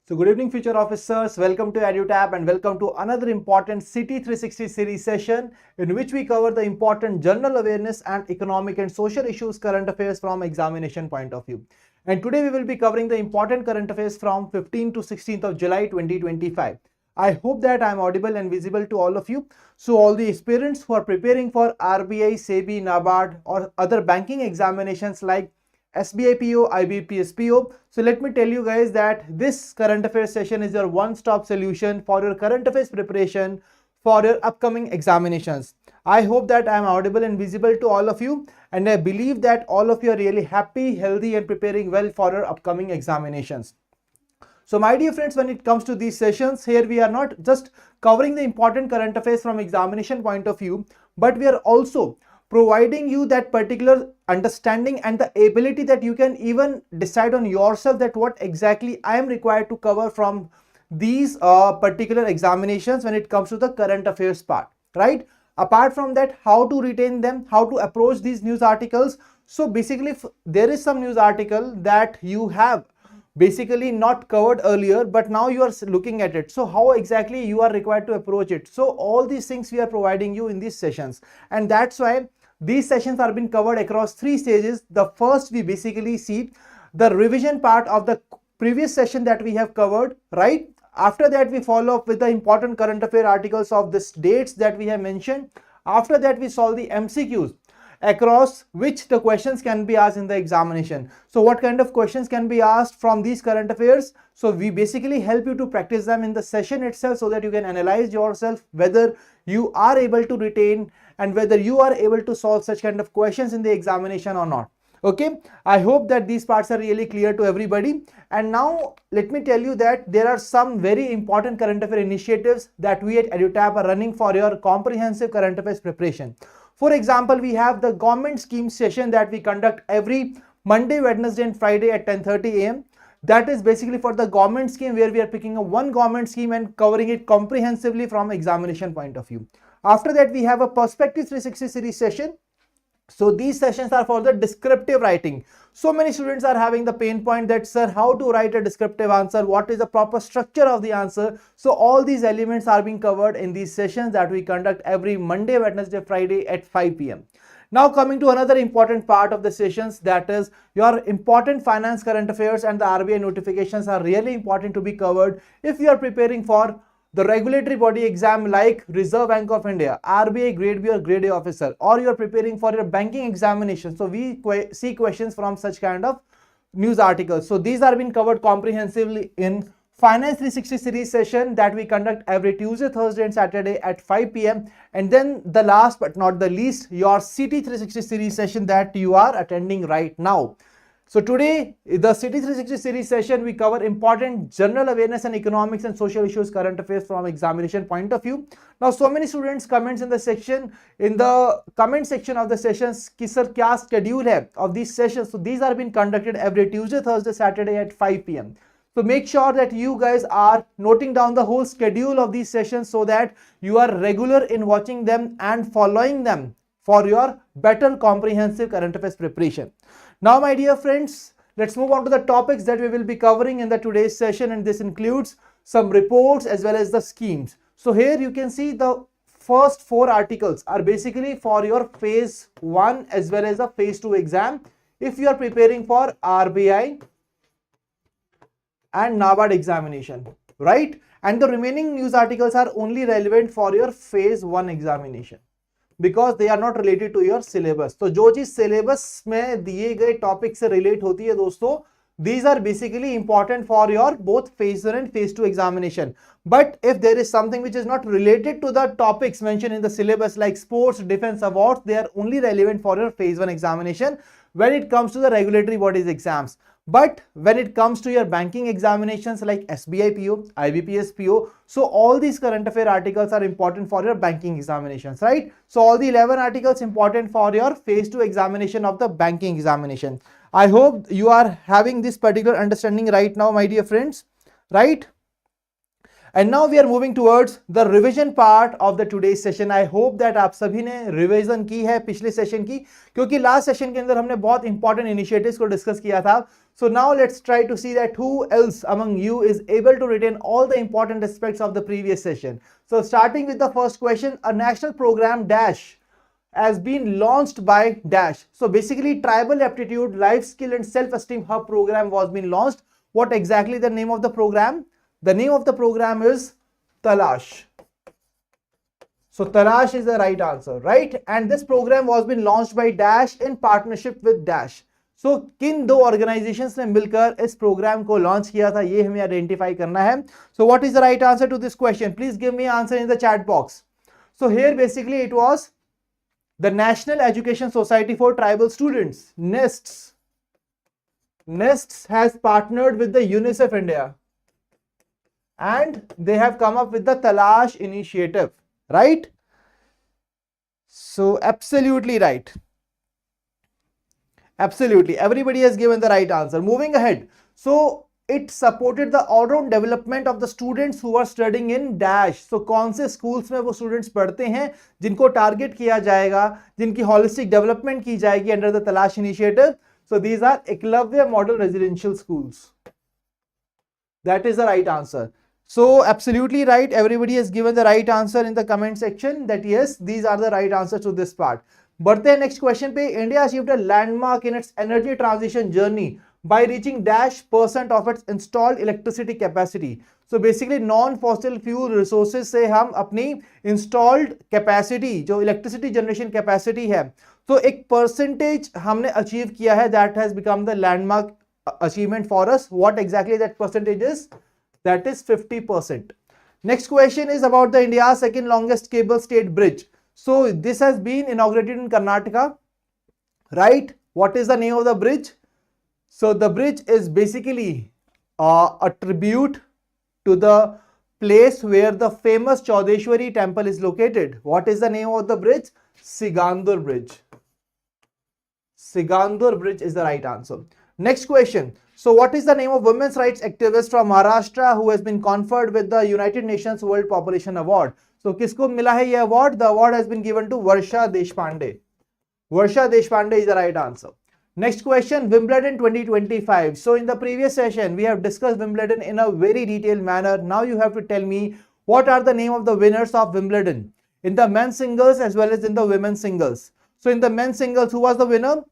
So good evening future officers, welcome to EduTap and welcome to another important City 360 series session in which we cover the important general awareness and economic and social issues current affairs from examination point of view. And today we will be covering the important current affairs from 15th to 16th of July 2025. I hope that I am audible and visible to all of you. So all the aspirants who are preparing for RBI, SEBI, NABARD or other banking examinations like SBI PO, IBPS PO. So let me tell you guys that this current affairs session is your one-stop solution for your current affairs preparation for your upcoming examinations. I hope that I am audible and visible to all of you, and I believe that all of you are really happy, healthy and preparing well for your upcoming examinations. So my dear friends, when it comes to these sessions, here we are not just covering the important current affairs from examination point of view, but we are also providing you that particular understanding and the ability that you can even decide on yourself that what exactly I am required to cover from these particular examinations when it comes to the current affairs part, right? Apart from that, how to retain them, how to approach these news articles. So basically, if there is some news article that you have basically not covered earlier, but now you are looking at it, so how exactly you are required to approach it? So all these things we are providing you in these sessions, and that's why these sessions are being covered across three stages. The first, we basically see the revision part of the previous session that we have covered, right? After that, we follow up with the important current affair articles of this dates that we have mentioned. After that, we solve the MCQs across which the questions can be asked in the examination. So what kind of questions can be asked from these current affairs? So we basically help you to practice them in the session itself so that you can analyze yourself whether you are able to retain and whether you are able to solve such kind of questions in the examination or not. Okay, I hope that these parts are really clear to everybody. And now let me tell you that there are some very important current affair initiatives that we at EduTap are running for your comprehensive current affairs preparation. For example, we have the government scheme session that we conduct every Monday, Wednesday and Friday at 10:30 a.m. That is basically for the government scheme, where we are picking up one government scheme and covering it comprehensively from examination point of view. After that, we have a Perspective 360 series session. So these sessions are for the descriptive writing. So many students are having the pain point that, sir, how to write a descriptive answer? What is the proper structure of the answer? So all these elements are being covered in these sessions that we conduct every Monday, Wednesday, Friday at 5 p.m. Now coming to another important part of the sessions, that is your important finance current affairs and the RBI notifications are really important to be covered if you are preparing for the regulatory body exam like Reserve Bank of India, RBI Grade B or Grade A officer, or you are preparing for your banking examination. So we see questions from such kind of news articles. So these are being covered comprehensively in Finance 360 series session that we conduct every Tuesday, Thursday and Saturday at 5 p.m. And then the last but not the least, your City 360 series session that you are attending right now. So today, the City 360 series session, we cover important general awareness and economics and social issues current affairs from examination point of view. Now, so many students comments in the comment section of the sessions, ki sir kya schedule hai of these sessions. So these are being conducted every Tuesday, Thursday, Saturday at 5 p.m. So make sure that you guys are noting down the whole schedule of these sessions so that you are regular in watching them and following them for your better comprehensive current affairs preparation. Now, my dear friends, let's move on to the topics that we will be covering in the today's session, and this includes some reports as well as the schemes. So here you can see the first four articles are basically for your phase 1 as well as the phase 2 exam if you are preparing for RBI and NABARD examination, right? And the remaining news articles are only relevant for your phase 1 examination, because they are not related to your syllabus. तो जो चीज syllabus में दिए गए topic से relate होती है दोस्तों, these are basically important for your both phase 1 and phase 2 examination. But if there is something which is not related to the topics mentioned in the syllabus like sports, defense, awards, they are only relevant for your phase 1 examination when it comes to the regulatory bodies exams. But when it comes to your banking examinations like SBI PO, IBPS PO, so all these current affair articles are important for your banking examinations, right? So all the 11 articles important for your phase 2 examination of the banking examination. I hope you are having this particular understanding right now, my dear friends, right? And now we are moving towards the revision part of the today's session. I hope that आप सभी ने revision की है पिछले session की, क्योंकि last session के अंदर हमने बहुत इंपॉर्टेंट इनिशिएटिव्स को डिस्कस किया था. So now let's try to see that who else among you is able to retain all the important aspects of the previous session. So starting with the first question, a national program dash has been launched by dash. So basically tribal aptitude, life skill and self-esteem hub program was been launched. What exactly the name of the program? The name of the program is Talash. So Talash is the right answer, right? And this program was been launched by Dash in partnership with Dash. So किन दो organizations ने मिलकर इस program को launch किया था, ये हमें identify करना है. So what is the right answer to this question? Please give me answer in the chat box. So here basically it was the National Education Society for Tribal Students, NESTS. NESTS has partnered with the UNICEF India. And they have come up with the Talash initiative, right? So absolutely right. Absolutely. Everybody has given the right answer. Moving ahead. So it supported the all-round development of the students who are studying in Dash. So कौन से schools में वो students पढ़ते हैं जिनको target किया जाएगा, जिनकी holistic development की जाएगी under the Talash initiative. So these are Eklavya model residential schools. That is the right answer. So absolutely right. Everybody has given the right answer in the comment section that yes, these are the right answers to this part. बढ़ते हैं next question पे. India achieved a landmark in its energy transition journey by reaching -% of its installed electricity capacity. So basically non-fossil fuel resources से हम अपनी installed capacity, जो electricity generation capacity है, तो एक percentage हमने achieve किया है. That has become the landmark achievement for us. What exactly that percentage is? That is 50%. Next question is about the India's second longest cable stayed bridge. So this has been inaugurated in Karnataka, right? What is the name of the bridge? So the bridge is basically a tribute to the place where the famous Chaudeshwari temple is located. What is the name of the bridge? Sigandur Bridge. Sigandur Bridge is the right answer. Next question. So what is the name of women's rights activist from Maharashtra who has been conferred with the United Nations World Population Award? So किसको मिला है ये award? The award has been given to Varsha Deshpande. Varsha Deshpande is the right answer. Next question, Wimbledon 2025. So in the previous session, we have discussed Wimbledon in a very detailed manner. Now you have to tell me what are the name of the winners of Wimbledon in the men's singles as well as in the women's singles. So in the men's singles, who was the winner?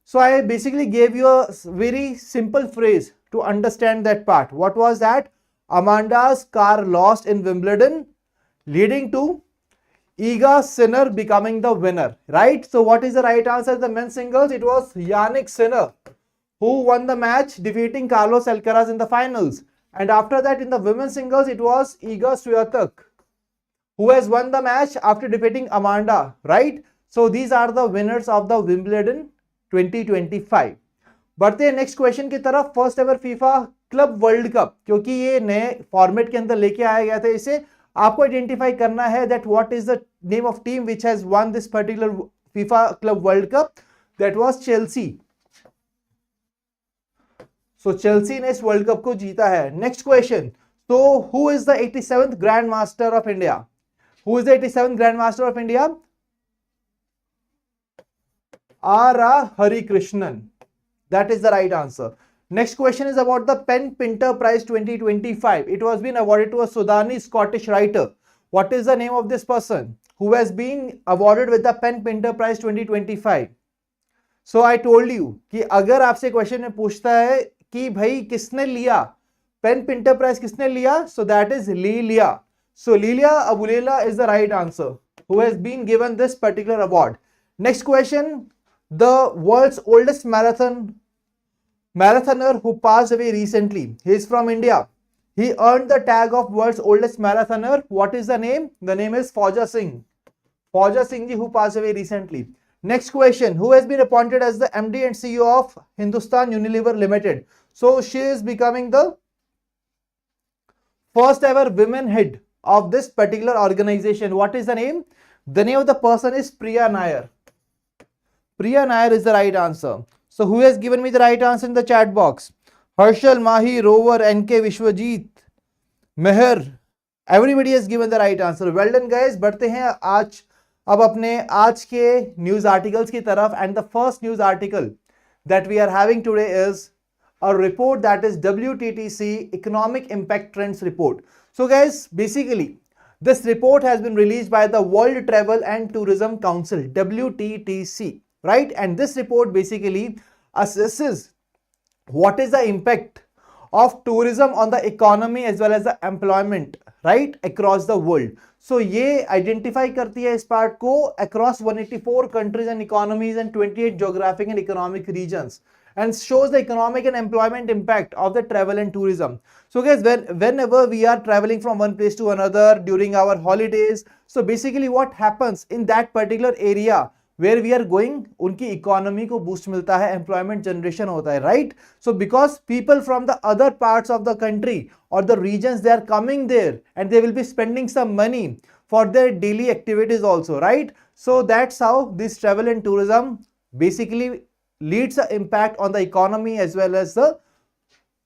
So I basically gave you a very simple phrase to understand that part. What was that? Amanda's car lost in Wimbledon, leading to Iga Sinner becoming the winner, right? So what is the right answer? The men's singles, it was Yannick Sinner who won the match, defeating Carlos Alcaraz in the finals. And after that, in the women's singles, it was Iga Swiatek who has won the match after defeating Amanda, right? So these are the winners of the Wimbledon 2025. बढ़ते हैं next question की तरफ. First ever FIFA club world cup, क्योंकि ये नए format के अंदर लेके आया गया था, इसे आपको आइडेंटिफाई करना है that what is the name of team which has won this particular FIFA club world cup. That was Chelsea. So Chelsea ने इस वर्ल्ड कप को जीता है. Next question. तो who is the 87th grand master of India? Who is the 87th grand master of India? R. Hari Krishnan. That is the right answer. Next question is about the Pen Pinter Prize 2025. It was been awarded to a Sudanese Scottish writer. What is the name of this person who has been awarded with the Pen Pinter Prize 2025? So I told you कि अगर आपसे question में पूछता है कि भाई किसने लिया पेन पिंटर प्राइज, किसने लिया, so that is Lilia. So Lilia Abulela is the right answer who has been given this particular award. Next question. The world's oldest marathoner who passed away recently. He is from India. He earned the tag of world's oldest marathoner. What is the name? The name is Fauja Singh. Fauja Singh ji, who passed away recently. Next question. Who has been appointed as the MD and CEO of Hindustan Unilever Limited? So she is becoming the first ever women head of this particular organization. What is the name? The name of the person is Priya Nair. Priya Nair is the right answer. So who has given me the right answer in the chat box? Harshal, Mahi, Rover, NK, Vishwajit, Meher, Everybody has given the right answer. Well done guys. बढ़ते हैं अब अपने आज के news articles की तरफ. And the first news article that we are having today is a report that is WTTC Economic Impact Trends Report. So guys, basically this report has been released by the World Travel and Tourism Council, WTTC, right? And this report basically assesses what is the impact of tourism on the economy as well as the employment, right, across the world. So ये identify करती है इस part को across 184 countries and economies and 28 geographic and economic regions, and shows the economic and employment impact of the travel and tourism. So guys, whenever we are traveling from one place to another during our holidays, so basically what happens in that particular area where we are going, उनकी economy को boost मिलता है, employment generation होता है, right? So because people from the other parts of the country और the regions they are coming there and they will be spending some money for their daily activities also, right? So that's how this travel and tourism basically leads an impact on the economy as well as the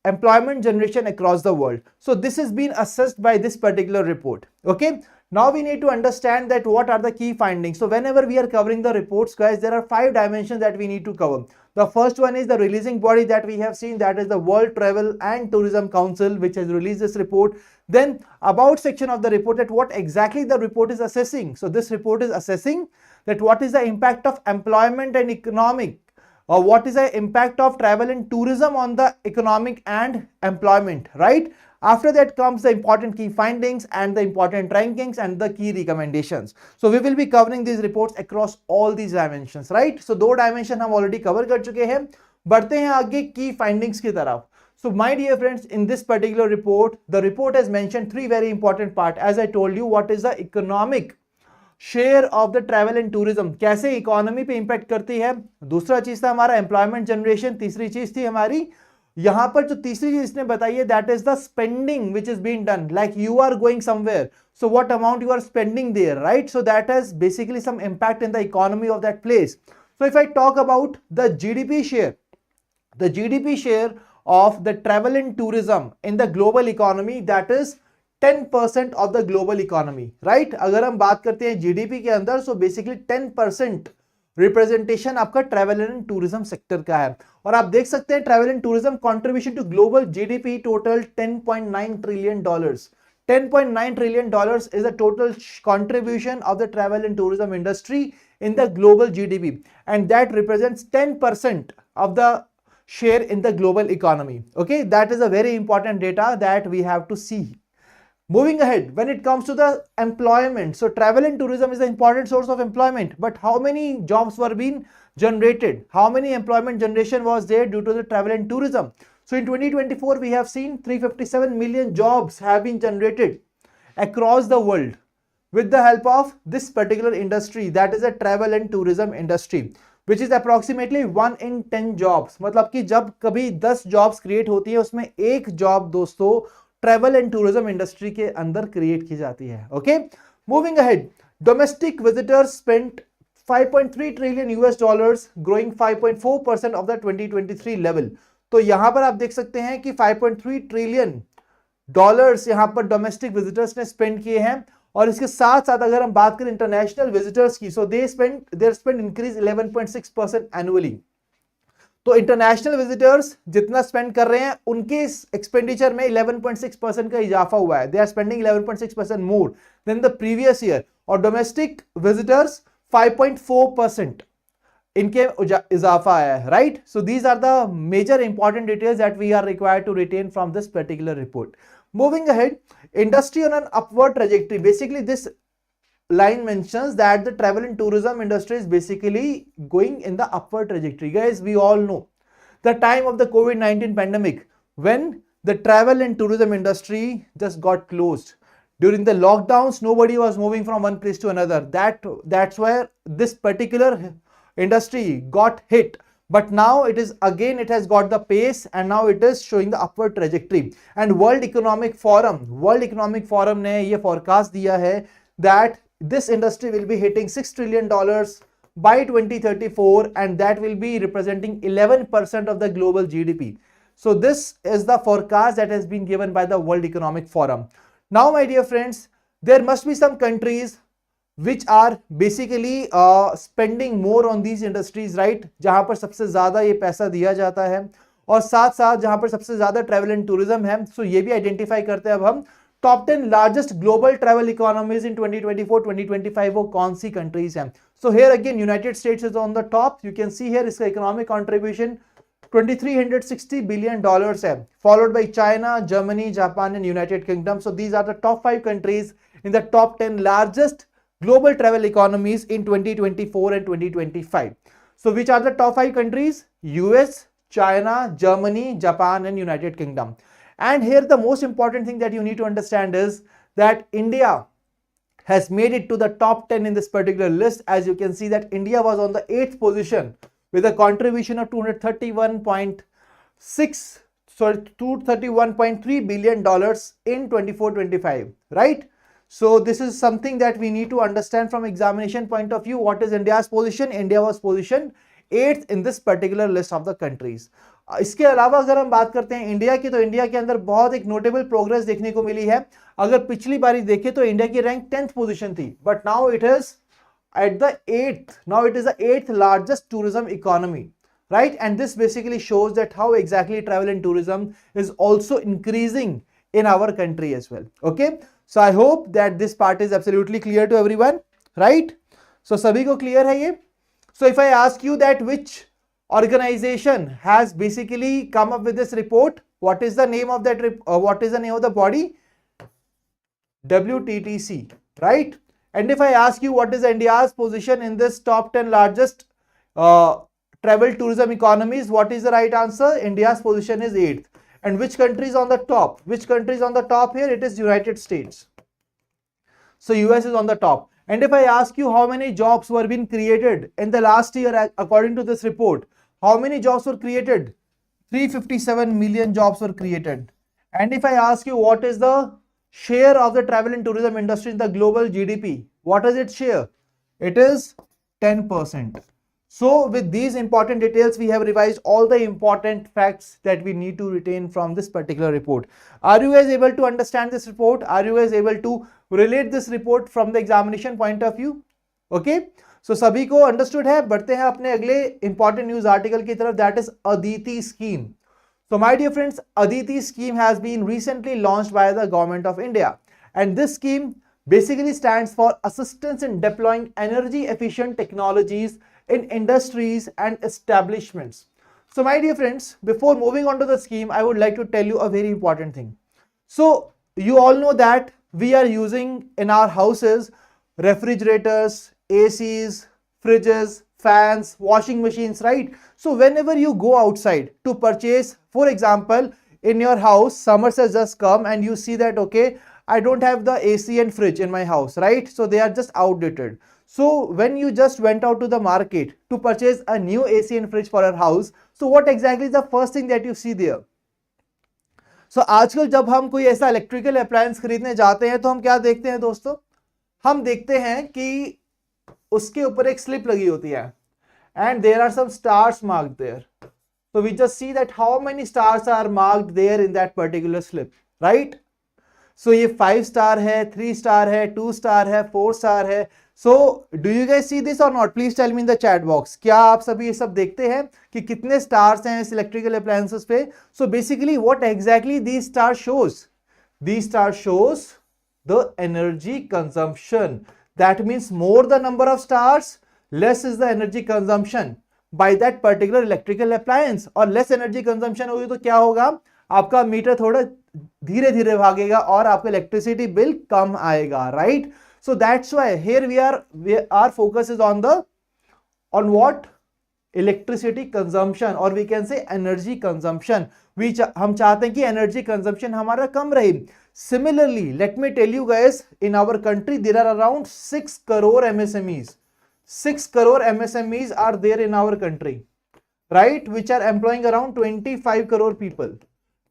employment generation across the world. So this has been assessed by this particular report. Okay, now we need to understand that what are the key findings. So whenever we are covering the reports, guys, there are 5 dimensions that we need to cover. The first one is the releasing body that we have seen, that is the World Travel and Tourism Council, which has released this report. Then about section of the report, that what exactly the report is assessing. So this report is assessing that what is the impact of employment and economic, or what is the impact of travel and tourism on the economic and employment, right? After that comes the important key findings and the important rankings and the key recommendations. So we will be covering these reports across all these dimensions, right? So 2 dimension हम already cover कर चुके हैं. बढ़ते हैं आगे key findings की तरफ. So my dear friends, in this particular report, the report has mentioned 3 very important part. As I told you, what is the economic share of the travel and tourism, कैसे economy पे impact करती है. दूसरा चीज था हमारा employment generation. तीसरी चीज थी हमारी यहां पर जो तीसरी चीज इसने बताई है, that is the spending which is being done, like you are going somewhere, so what amount you are spending there, right? So that has basically some impact in the economy of that place. So if I talk about the GDP share, the GDP share of the travel and tourism in the global economy, that is 10% of the global economy, right? अगर हम बात करते हैं GDP के अंदर, so basically 10% representation आपका travel and tourism sector का है. और आप देख सकते हैं travel and tourism contribution to global GDP total $10.9 trillion. $10.9 trillion is the total contribution of the travel and tourism industry in the global GDP, and that represents 10% of the share in the global economy. Okay, that is a very important data that we have to see. Moving ahead, when it comes to the employment, so travel and tourism is an important source of employment, but how many jobs were being generated? How many employment generation was there due to the travel and tourism? So in 2024, we have seen 357 million jobs have been generated across the world with the help of this particular industry, that is a travel and tourism industry, which is approximately 1 in 10 jobs. मतलब कि जब कभी 10 jobs create होती है, उसमें एक job दोस्तों travel and tourism industry के अंदर क्रिएट की जाती है. Okay, moving ahead, domestic visitors spent 5.3 trillion US dollars, growing 5.4% of the 2023 level. तो यहां पर आप देख सकते हैं कि 5.3 ट्रिलियन डॉलर्स यहां पर डोमेस्टिक विजिटर्स ने स्पेंड किए हैं. और इसके साथ साथ अगर हम बात करें इंटरनेशनल विजिटर्स की, so their spend increase 11.6% annually. तो इंटरनेशनल विजिटर्स जितना स्पेंड कर रहे हैं, उनके एक्सपेंडिचर में 11.6% का इजाफा हुआ है. They are spending 11.6% more than the previous year. और डोमेस्टिक विजिटर्स 5.4% इनके इजाफा आया है, right? So these are the major important details that we are required to retain from this particular report. Moving ahead, industry on an upward trajectory. Basically, this line mentions that the travel and tourism industry is basically going in the upward trajectory. Guys, we all know the time of the COVID-19 pandemic, when the travel and tourism industry just got closed. During the lockdowns, nobody was moving from one place to another. That's where this particular industry got hit. But now it has got the pace, and now it is showing the upward trajectory. And World Economic Forum ने ये forecast दिया है that this industry will be hitting $6 trillion by 2034, and that will be representing 11% of the global GDP. So this is the forecast that has been given by the World Economic Forum. Now, my dear friends, there must be some countries which are basically spending more on these industries, right? जहां पर सबसे ज्यादा ये पैसा दिया जाता है और साथ साथ जहां पर सबसे ज्यादा ट्रैवल एंड टूरिज्म है. सो ये भी आइडेंटिफाई करते हैं अब हम top 10 largest global travel economies in 2024-2025 वो कौन सी कंट्रीज हैं. So here again United states is on the top. You can see here इसका इकोनॉमिक कंट्रीब्यूशन $2360 billion है, followed by China, Germany, Japan and United Kingdom. So these are the top 5 countries in the top 10 largest global travel economies in 2024 and 2025. So which are the top 5 countries? US, China, Germany, Japan and United Kingdom. And here the most important thing that you need to understand is that India has made it to the top 10 in this particular list. As you can see that India was on the 8th position with a contribution of $231.3 billion in 24-25, right? So this is something that we need to understand from examination point of view. What is India's position? India was positioned 8th in this particular list of the countries. इसके अलावा अगर हम बात करते हैं India की, तो India के अंदर बहुत एक नोटेबल प्रोग्रेस देखने को मिली है. अगर पिछली बारी देखें तो इंडिया की रैंक 10th पोजीशन थी, but now it is at the 8th. Now it is the 8th largest tourism economy, right? And this basically shows that how exactly travel and tourism is also increasing in our country as well. Okay, so I hope that this part is absolutely clear to everyone, right? So sabhi ko clear hai ye? So if I ask you that which organization has basically come up with this report, what is the name of that what is the name of the body? WTTC, right? And if I ask you what is India's position in this top 10 largest travel tourism economies, what is the right answer? India's position is 8th. And which country is on the top? Which country is on the top here? It is United States. So US is on the top. And if I ask you how many jobs were being created in the last year according to this report, how many jobs were created? 357 million jobs were created. And if I ask you what is the share of the travel and tourism industry in the global GDP, what is its share? It is 10%. So with these important details, we have revised all the important facts that we need to retain from this particular report. Are you guys able to understand this report? Are you guys able to relate this report from the examination point of view? Okay, so सभी को understood है. बढ़ते हैं अपने अगले important news article की तरफ, that is Aditi scheme. So my dear friends, Aditi scheme has been recently launched by the government of India, and this scheme basically stands for assistance in deploying energy efficient technologies in industries and establishments. So my dear friends, before moving on to the scheme, I would like to tell you a very important thing. So you all know that we are using in our houses refrigerators, ACs, fridges, fans, washing machines, right? So whenever you go outside to purchase, for example, in your house, summer has just come and you see that, okay, I don't have the AC and fridge in my house, right? So they are just outdated. So when you just went out to the market to purchase a new AC and fridge for your house, so what exactly is the first thing that you see there? So आजकल जब हम कोई ऐसा electrical appliance खरीदने जाते हैं तो हम क्या देखते हैं दोस्तों? हम देखते हैं कि उसके ऊपर एक स्लिप लगी होती है and there are some stars marked there. So we just see that how many stars are marked there in that particular slip, right? So ये 5 star है, 3 star है, 2 star है, 4 star है. So do you guys see this or not? Please tell me in the chat box. क्या आप सभी ये सब देखते हैं कि कितने stars हैं इस electrical appliances पे? So basically what exactly these stars shows? These stars shows the energy consumption. That means more the number of stars, less is the energy consumption by that particular electrical appliance. और less energy consumption होगी तो क्या होगा? आपका metre थोड़ा धीरे धीरे भागेगा और आपका इलेक्ट्रिसिटी बिल कम आएगा, right? So that's why here we are focus is on what? Electricity consumption, और we can say energy consumption. हम चाहते हैं कि एनर्जी कंजम्पशन हमारा कम रहे. Similarly let me tell you guys, in our country there are around 6 crore MSMEs. 6 crore MSMEs are there in our country, right, which are employing around 25 crore people.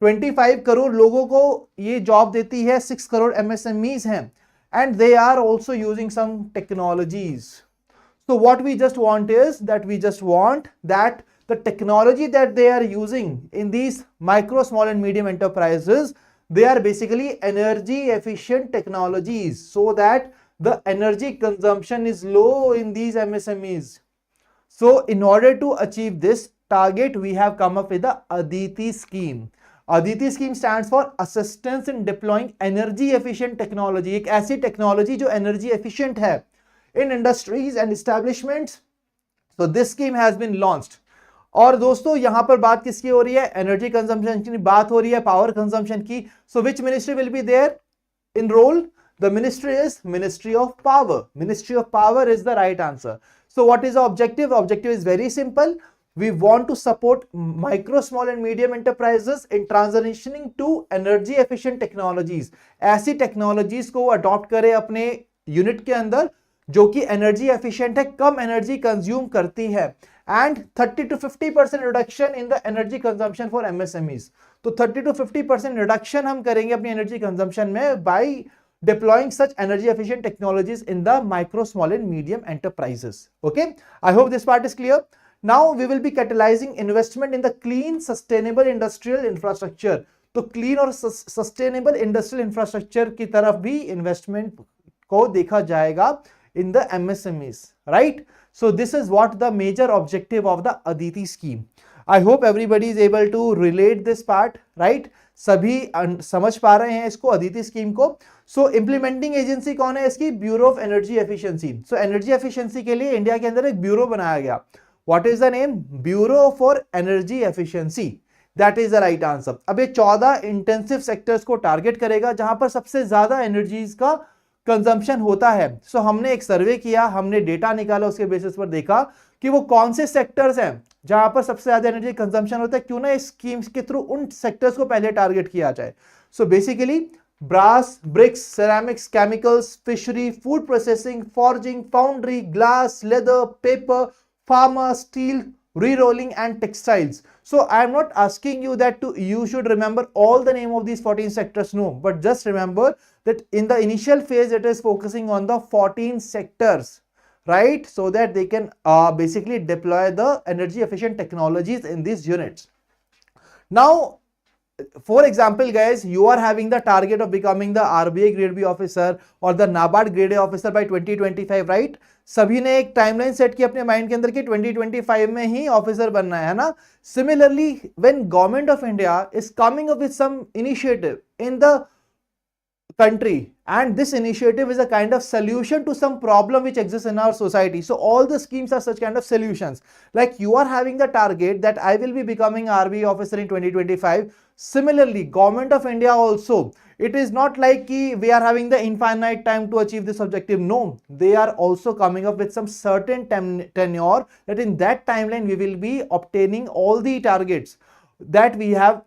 25 crore लोगों को ये job देती है, 6 crore MSMEs हैं, and they are also using some technologies. So what we just want is that the technology that they are using in these micro, small and medium enterprises, They are basically energy efficient technologies so that the energy consumption is low in these MSMEs. So in order to achieve this target, we have come up with the Aditi scheme. Aditi scheme stands for assistance in deploying energy efficient technology. एक ऐसी technology जो energy efficient है in industries and establishments. So this scheme has been launched. और दोस्तों यहां पर बात किसकी हो रही है? एनर्जी कंजम्पशन की बात हो रही है, पावर कंजम्पशन की. So which ministry will be there enrolled? The ministry is Ministry of Power. Ministry of Power is the right answer. So what is the objective? The objective is very simple. We want to support micro, small and medium enterprises in transitioning to energy efficient technologies. ऐसी technologies को adopt करें अपने unit के अंदर जो कि energy efficient है, कम energy consume करती है, and 30 to 50% reduction in the energy consumption for MSMEs. तो 30 to 50% रिडक्शन हम करेंगे अपनी एनर्जी कंजम्पशन में bye deploying such energy efficient technologies in the micro, small and medium enterprises. Okay, I hope this part is clear. Now we will be catalyzing investment in the clean sustainable industrial infrastructure. तो clean और sustainable industrial infrastructure की तरफ भी investment को देखा जाएगा in the MSMEs, right? So this is what the major objective of the Aditi scheme. I hope everybody is able to relate this part, right? सभी समझ पा रहे हैं इसको, अदिति स्कीम को. सो इंप्लीमेंटिंग एजेंसी कौन है इसकी? Bureau of Energy efficiency. So energy efficiency के लिए इंडिया के अंदर एक ब्यूरो बनाया गया. What is the name? Bureau for energy efficiency. That is the right answer. अब ये 14 इंटेंसिव सेक्टर्स को टारगेट करेगा जहां पर सबसे ज्यादा एनर्जीज का कंजम्पशन होता है. सो हमने एक सर्वे किया, हमने डेटा निकाला, उसके बेसिस पर देखा कि वो कौन से सेक्टर्स हैं जहां पर सबसे ज्यादा एनर्जी कंजम्पशन होता है. क्यों ना इस स्कीम्स के थ्रू उन सेक्टर्स को पहले टारगेट किया जाए. So basically brass, bricks, ceramics, chemicals, fishery, food processing, forging, foundry, glass, leather, paper, pharma, steel, re-rolling and textiles. So I am not asking you that you should remember all the name of these 14 sectors, no, but just remember that in the initial phase it is focusing on the 14 sectors, right? So that they can basically deploy the energy efficient technologies in these units. Now, for example guys, you are having the target of becoming the RBI grade B officer or the NABARD grade A officer by 2025, right? सभी ने एक timeline set की अपने mind के अंदर कि 2025 में ही officer बनना है ना. Similarly when government of India is coming up with some initiative in the country, and this initiative is a kind of solution to some problem which exists in our society. So all the schemes are such kind of solutions. Like you are having the target that I will be becoming RBI officer in 2025. Similarly, government of India also, it is not like we are having the infinite time to achieve this objective. No, they are also coming up with some certain tenure that in that timeline we will be obtaining all the targets that we have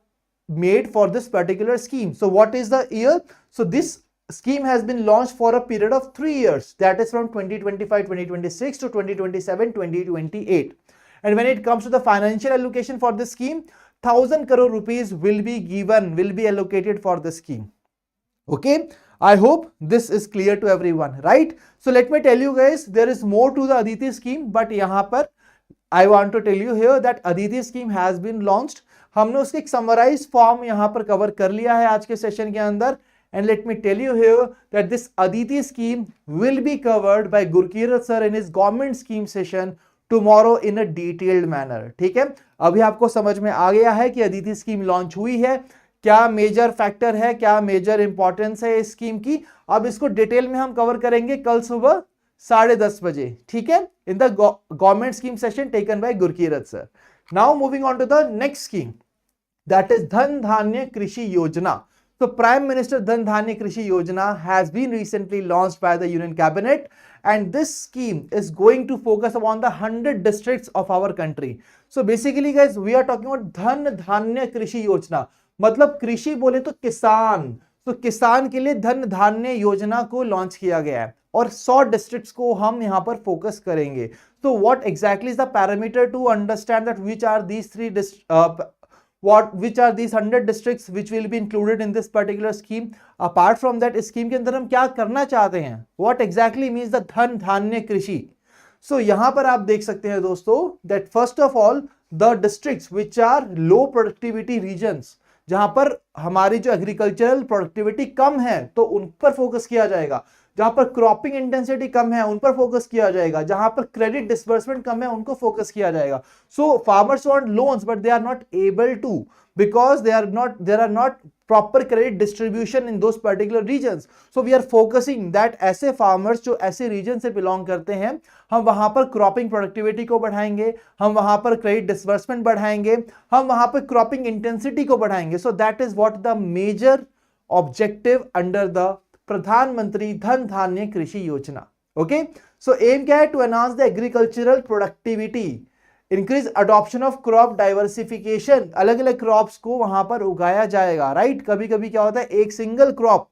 made for this particular scheme. So what is the year? So this scheme has been launched for a period of 3 years, that is from 2025-2026 to 2027-2028. And when it comes to the financial allocation for this scheme, 1000 crore rupees will be allocated for the scheme. Okay, I hope this is clear to everyone, right? So let me tell you guys, there is more to the Aditi scheme, but यहाँ पर I want to tell you here that Aditi scheme has been launched. हमने उसके एक summarise form यहाँ पर cover कर लिया है आज के सेशन के अंदर. And let me tell you here that this Aditi scheme will be covered by Gurkirat sir in his government scheme session tomorrow in a detailed manner. ठीक है, अभी आपको समझ में आ गया है कि Aditi scheme लॉन्च हुई है, क्या मेजर फैक्टर है, क्या मेजर इंपॉर्टेंस है इस स्कीम की. अब इसको डिटेल में हम कवर करेंगे कल सुबह 10:30 बजे. ठीक है, in the government scheme session taken by Gurkirat sir. Now moving on to the next scheme, that is Dhan Dhanya Krishi योजना. So Prime Minister Dhan Dhanya Krishi Yojana has been recently launched by the Union Cabinet, and this scheme is going to focus upon the 100 districts of our country. So basically guys, we are talking about Dhan Dhanya Krishi Yojana. मतलब कृषि बोले तो किसान. तो किसान के लिए धन धान्य योजना को लॉन्च किया गया है और 100 डिस्ट्रिक्ट्स को हम यहाँ पर फोकस करेंगे. So what exactly is the parameter to understand that which are these which are these 100 districts which will be included in this particular scheme? Apart from that, इस स्कीम के अंदर हम क्या करना चाहते हैं? What exactly means the धन धान्य कृषि? So यहाँ पर आप देख सकते हैं दोस्तों that first of all the districts which are low productivity regions, जहां पर हमारी जो एग्रीकल्चरल प्रोडक्टिविटी कम है तो उन पर फोकस किया जाएगा, जहां पर क्रॉपिंग इंटेंसिटी कम है उन पर फोकस किया जाएगा, जहां पर क्रेडिट डिसबर्समेंट कम है उनको फोकस किया जाएगा. So farmers want loans but they are not able to because there are not proper credit distribution in those particular regions. So we are focusing that ऐसे farmers जो ऐसे region से belong करते हैं, हम वहां पर क्रॉपिंग प्रोडक्टिविटी को बढ़ाएंगे, हम वहां पर क्रेडिट डिसबर्समेंट बढ़ाएंगे, हम वहां पर क्रॉपिंग इंटेंसिटी को बढ़ाएंगे. So that is what the major objective under the Pradhan Mantri Dhan Dhanya Krishi योजना. ओके, सो एम क्या है? To enhance the agricultural productivity, increase adoption of crop diversification, अलग अलग क्रॉप्स को वहां पर उगाया जाएगा. राइट, कभी कभी क्या होता है एक सिंगल क्रॉप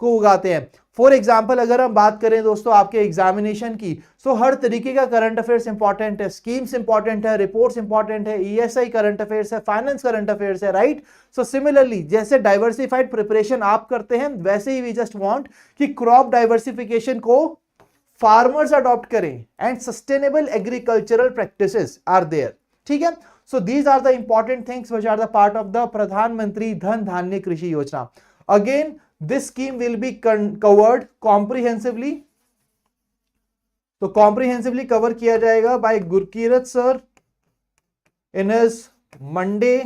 को उगाते हैं. फॉर एग्जाम्पल अगर हम बात करें दोस्तों आपके एग्जामिनेशन की, सो हर तरीके का करंट अफेयर्स इंपॉर्टेंट है, स्कीम्स इंपॉर्टेंट है, रिपोर्ट्स इंपॉर्टेंट है, ईएसआई करंट अफेयर्स है, फाइनेंस करंट अफेयर्स है. राइट, सो सिमिलरली जैसे डाइवर्सिफाइड प्रिपरेशन आप करते हैं वैसे ही वी जस्ट वांट कि क्रॉप डाइवर्सिफिकेशन को फार्मर्स अडॉप्ट करें and sustainable agricultural practices are there. ठीक है, so these are the important things which are the part of the Pradhan Mantri Dhan Dhanya Krishi Yojana. Again this scheme will be covered comprehensively, तो comprehensively cover किया जाएगा by Gurkirat sir in his Monday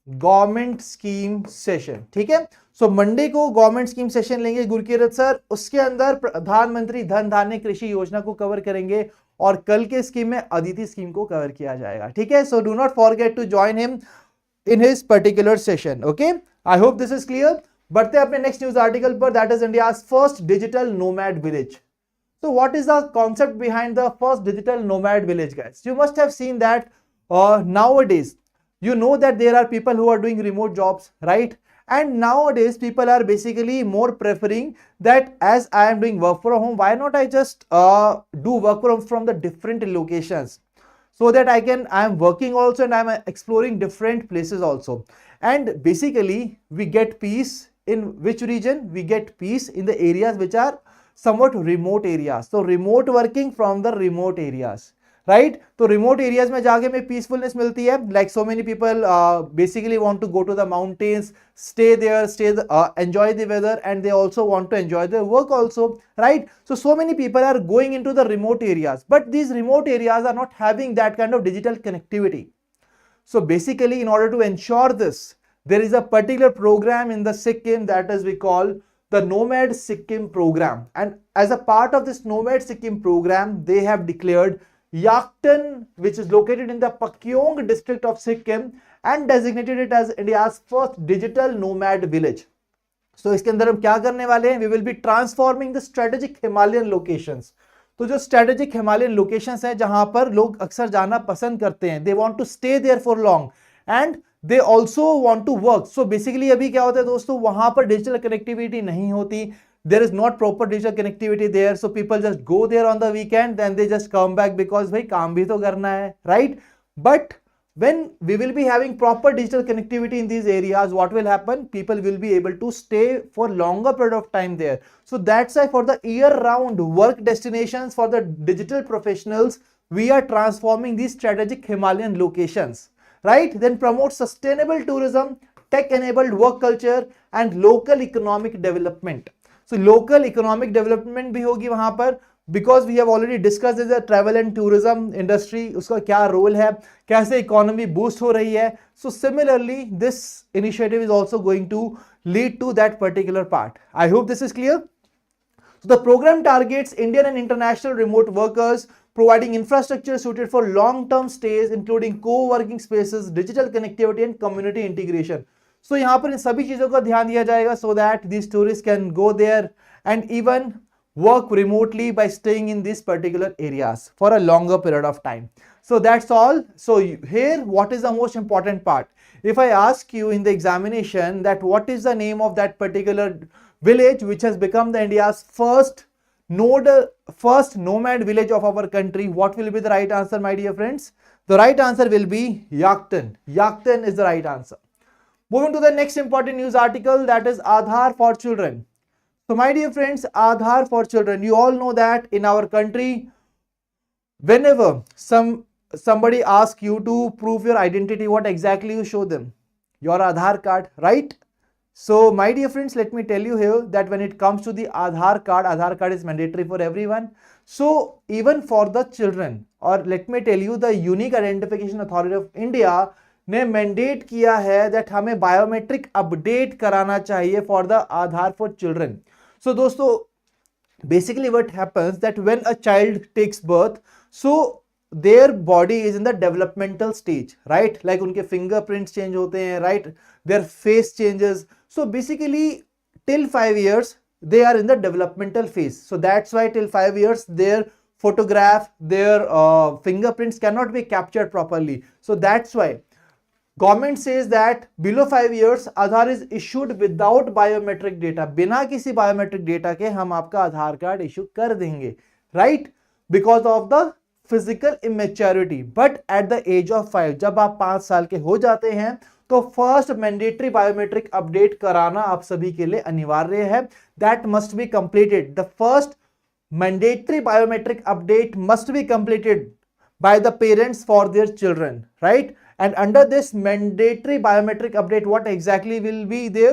government scheme session. ठीक है, so Monday को government scheme session लेंगे Gurkirat sir, उसके अंदर प्रधानमंत्री धन धान्य कृषि योजना को कवर करेंगे और कल के स्कीम में अदिति स्कीम को कवर किया जाएगा. ठीक है, so do not forget to join him in his particular session. Okay, I hope this is clear. बढ़ते हैं अपने नेक्स्ट न्यूज आर्टिकल पर, that is India's first digital nomad village. So what is the concept behind the first digital nomad village, guys? You must have seen that nowadays, you know that there are people who are doing remote jobs, right? And nowadays people are basically more preferring that as I am doing work from home, why not I just do work from the different locations, so that I am working also and I am exploring different places also. And basically we get peace in which region? We get peace in the areas which are somewhat remote areas. So remote working from the remote areas, right? तो remote areas में जाके में peacefulness मिलती है. Like so many people basically want to go to the mountains, stay there, enjoy the weather, and they also want to enjoy their work also, right? So many people are going into the remote areas, but these remote areas are not having that kind of digital connectivity. So basically, in order to ensure this, there is a particular program in the Sikkim that is we call the Nomad Sikkim program, and as a part of this Nomad Sikkim program, they have declared Yaktan, which is located in the Pakyong district of Sikkim, and designated it as India's first digital nomad village. So इसके अंदर हम क्या करने वाले हैं? We will be transforming the strategic Himalayan locations. तो जो strategic Himalayan locations हैं जहां पर लोग अक्सर जाना पसंद करते हैं, they want to stay there for long and they also want to work. So basically अभी क्या होता है दोस्तों, वहां पर डिजिटल कनेक्टिविटी नहीं होती, there is not proper digital connectivity there, so people just go there on the weekend, then they just come back because भाई काम भी तो करना है, right? But when we will be having proper digital connectivity in these areas, what will happen? People will be able to stay for longer period of time there. So that's why for the year-round work destinations for the digital professionals, we are transforming these strategic Himalayan locations. Right? Then promote sustainable tourism, tech-enabled work culture, and local economic development. So local economic development भी होगी वहां पर, because we have already discussed the travel and tourism industry, उसका क्या role है, कैसे economy boost हो रही है. So similarly, this initiative is also going to lead to that particular part. I hope this is clear. So the program targets Indian and international remote workers, providing infrastructure suited for long-term stays, including co-working spaces, digital connectivity, and community integration. So यहाँ पर इन सभी चीजों का ध्यान दिया जाएगा, so that these tourists can go there and even work remotely by staying in these particular areas for a longer period of time. So that's all. So here, what is the most important part? If I ask you in the examination that what is the name of that particular village which has become the India's first nomad village of our country, what will be the right answer, my dear friends? The right answer will be Yaktan. Yaktan is the right answer. Moving to the next important news article, that is Aadhar for children. So my dear friends, Aadhar for children, you all know that in our country, whenever somebody asks you to prove your identity, what exactly you show them? your Aadhar card, right? So my dear friends, let me tell you here that when it comes to the Aadhar card is mandatory for everyone. So even for the children, or let me tell you, the Unique Identification Authority of India ने mandate किया है that हमें biometric update कराना चाहिए for the Aadhaar for children. So दोस्तों, basically what happens that when a child takes birth, so their body is in the developmental stage, right? Like उनके fingerprints change होते हैं, right? Their face changes. So basically till 5 years they are in the developmental phase. So that's why till 5 years their photograph, their fingerprints cannot be captured properly. So that's why government says that below 5 years Aadhaar is issued without biometric data. बिना किसी biometric data के हम आपका आधार card issue कर देंगे, right? Because of the physical immaturity. But at the age of 5, जब आप 5 साल के हो जाते हैं तो फर्स्ट मैंडेटरी बायोमेट्रिक अपडेट कराना आप सभी के लिए अनिवार्य है. That must be completed. The first mandatory biometric update must be completed by the parents for their children, right? And under this mandatory biometric update, what exactly will be there?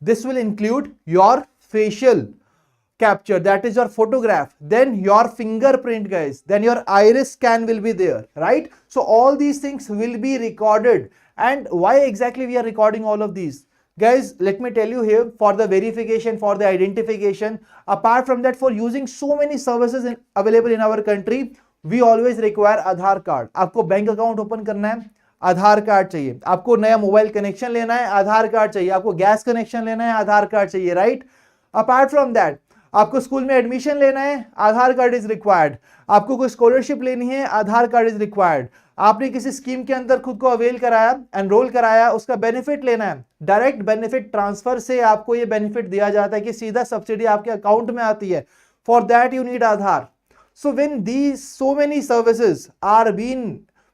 This will include your facial capture, that is your photograph, then your fingerprint, guys, then your iris scan will be there, right? So all these things will be recorded. And why exactly we are recording all of these? Guys, let me tell you here, for the verification, for the identification, apart from that, for using so many services available in our country, we always require Aadhaar card. आपको bank account open करना है, आधार card चाहिए. आपको नया mobile connection लेना है, आधार card चाहिए. आपको गैस कनेक्शन लेना है, आधार कार्ड चाहिए, राइट? अपार्ट फ्रॉम दैट, आपको स्कूल में एडमिशन लेना है, आधार कार्ड इज रिक्वायर्ड. आपको कोई स्कॉलरशिप लेनी है, आधार कार्ड इज रिक्वायर्ड. आपने किसी स्कीम के अंदर खुद को अवेल कराया, एनरोल कराया, उसका बेनिफिट लेना है, डायरेक्ट बेनिफिट ट्रांसफर से आपको ये बेनिफिट दिया जाता है कि सीधा सब्सिडी आपके अकाउंट में आती है. For that you need Aadhaar. So when these so many services are being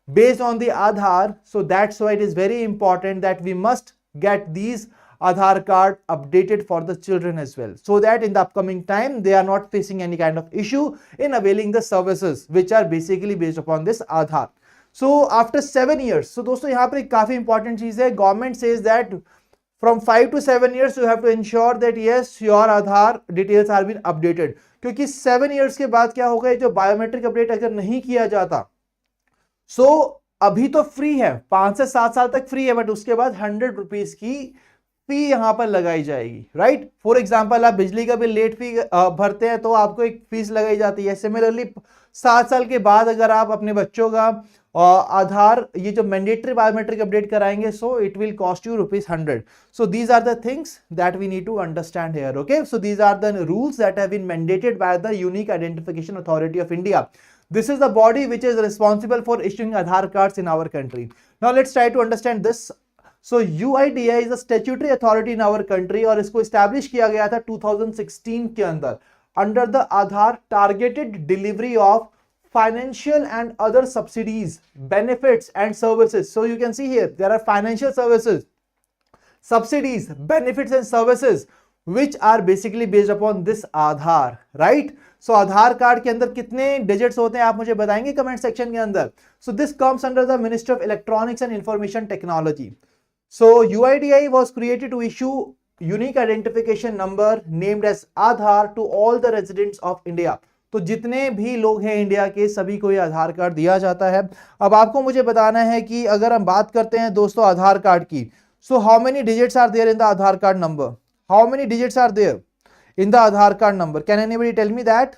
based on the Aadhar, so that's why it is very important that we must get these Aadhar card updated for the children as well, so that in the upcoming time they are not facing any kind of issue in availing the services which are basically based upon this Aadhar. So after 7 years, so दोस्तों यहाँ पर एक काफी important चीज है. Government says that from 5 to 7 years you have to ensure that yes, your Aadhar details are been updated. क्योंकि 7 years के बाद क्या होगा, जो बायोमेट्रिक अपडेट अगर नहीं किया जाता, सो अभी तो फ्री है, 5 से 7 साल तक फ्री है, बट उसके बाद 100 रुपीज की फी यहां पर लगाई जाएगी, राइट? फॉर एग्जांपल, आप बिजली का बिल लेट फी भरते हैं तो आपको एक फीस लगाई जाती है. सिमिलरली 7 साल के बाद अगर आप अपने बच्चों का आधार ये जो मैंडेटरी बायोमेट्रिक अपडेट कराएंगे, so it will cost you ₹100. So these are the things that we need to understand here. Okay, so these are the rules that have been mandated by the unique identification authority of India. This is the body which is responsible for issuing Aadhar cards in our country. Now let's try to understand this. So UIDAI is a statutory authority in our country और इसको establish किया गया था 2016 के अंदर under the Aadhar targeted delivery of financial and other subsidies, benefits and services. So you can see here there are financial services, subsidies, benefits and services which are basically based upon this Aadhar, right? So Aadhar card के अंदर कितने digits होते हैं आप मुझे बताएंगे comment section के अंदर. So this comes under the Ministry of Electronics and Information Technology. So UIDAI was created to issue unique identification number named as Aadhar to all the residents of India. तो जितने भी लोग हैं India के सभी को ये आधार कार्ड दिया जाता है. अब आपको मुझे बताना है कि अगर हम बात करते हैं दोस्तों आधार कार्ड की, so how many digits are there in the Aadhar card number? How many digits are there in the Aadhar card number? Can anybody tell me that?